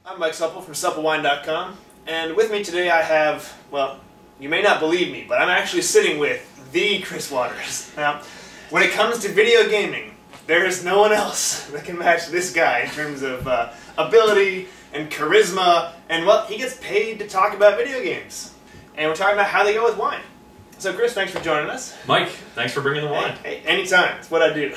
I'm Mike Supple from supplewine.com, and with me today I have, well, you may not believe me, but I'm actually sitting with the Chris Waters. Now, when it comes to video gaming, there is no one else that can match this guy in terms of ability and charisma, and well, he gets paid to talk about video games. And we're talking about how they go with wine. So Chris, thanks for joining us. Mike, thanks for bringing the wine. Hey, anytime. It's what I do.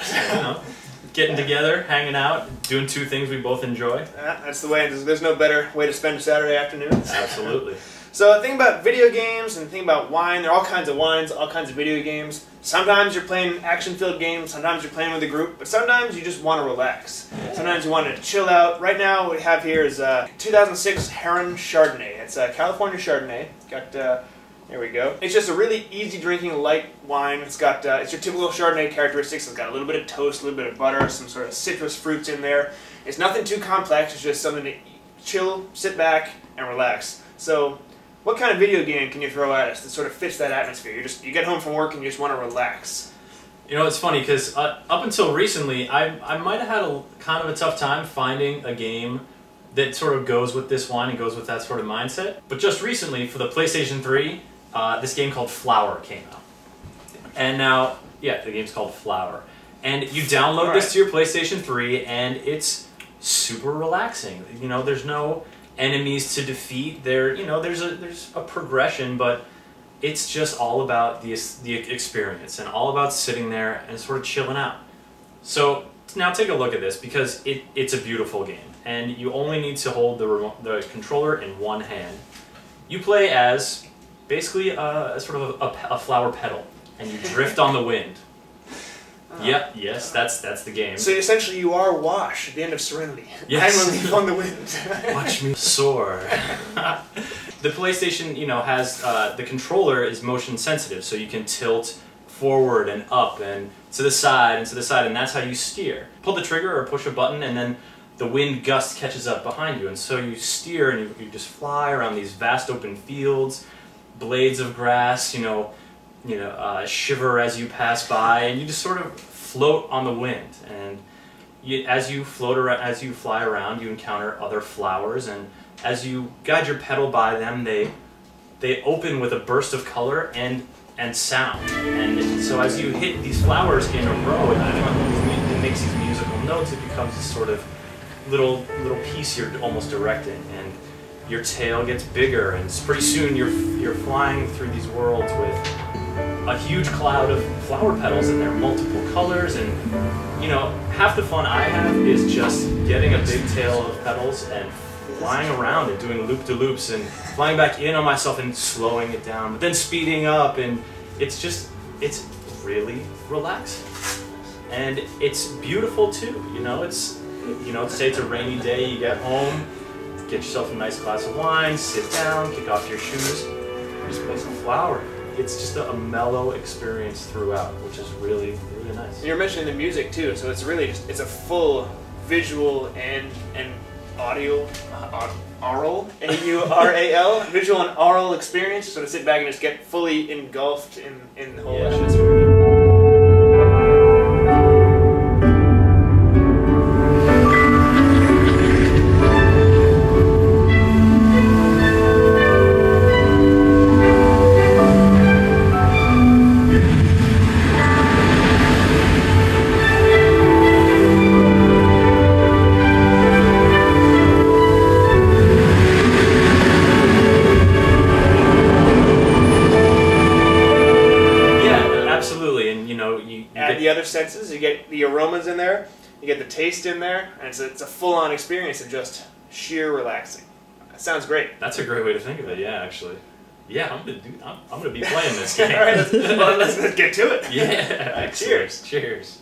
Getting together, hanging out, doing two things we both enjoy. That's the way. There's no better way to spend a Saturday afternoon. Absolutely. So the thing about video games and the thing about wine, there are all kinds of wines, all kinds of video games. Sometimes you're playing action-filled games, sometimes you're playing with a group, but sometimes you just want to relax. Sometimes you want to chill out. Right now what we have here is 2006 Heron Chardonnay. It's a California Chardonnay. It's got, there we go. It's just a really easy drinking light wine. It's got, it's your typical Chardonnay characteristics. It's got a little bit of toast, a little bit of butter, some sort of citrus fruits in there. It's nothing too complex, it's just something to chill, sit back, and relax. So, what kind of video game can you throw at us that sort of fits that atmosphere? You get home from work and you just want to relax. You know, it's funny because up until recently, I might have had a kind of a tough time finding a game that sort of goes with this wine and goes with that sort of mindset. But just recently, for the PlayStation 3, this game called Flower came out. And now, yeah, the game's called Flower. And you download this to your PlayStation 3 and it's super relaxing. You know, there's no enemies to defeat. There, you know, there's a progression, but it's just all about the experience and all about sitting there and sort of chilling out. So now take a look at this because it's a beautiful game, and you only need to hold the controller in one hand. You play as basically a sort of a flower petal, and you drift on the wind. Yep, yes, that's the game. So essentially you are Wash at the end of Serenity. Yes. I'm a leaf on the wind. Watch me soar. The PlayStation, you know, has the controller is motion sensitive, so you can tilt forward and up and to the side and to the side, and that's how you steer. Pull the trigger or push a button, and then the wind gust catches up behind you, and so you steer and you just fly around these vast open fields, blades of grass, shiver as you pass by, and you just sort of float on the wind. And as you float around, as you fly around, you encounter other flowers, and as you guide your pedal by them, they open with a burst of color and sound. And so as you hit these flowers in a row, it makes these musical notes. It becomes this sort of little piece you're almost directing, and your tail gets bigger, and pretty soon you're flying through these worlds with a huge cloud of flower petals, and they're multiple colors. And you know, half the fun I have is just getting a big tail of petals and flying around and doing loop-de-loops and flying back in on myself and slowing it down, but then speeding up, and it's really relaxing. And it's beautiful too, you know, say it's a rainy day, you get home, get yourself a nice glass of wine, sit down, kick off your shoes, just play some Flower. It's just a mellow experience throughout, which is really, really nice. You're mentioning the music too, so it's really it's a full visual and audio, aural, A-U-R-A-L, visual and aural experience. So to sit back and just get fully engulfed in the whole atmosphere. The other senses, you get the aromas in there, you get the taste in there, and it's a full-on experience of just sheer relaxing. That sounds great. That's a great way to think of it. Yeah, actually. Yeah, I'm gonna be playing this game. All right, let's get to it. Yeah. Cheers. Cheers.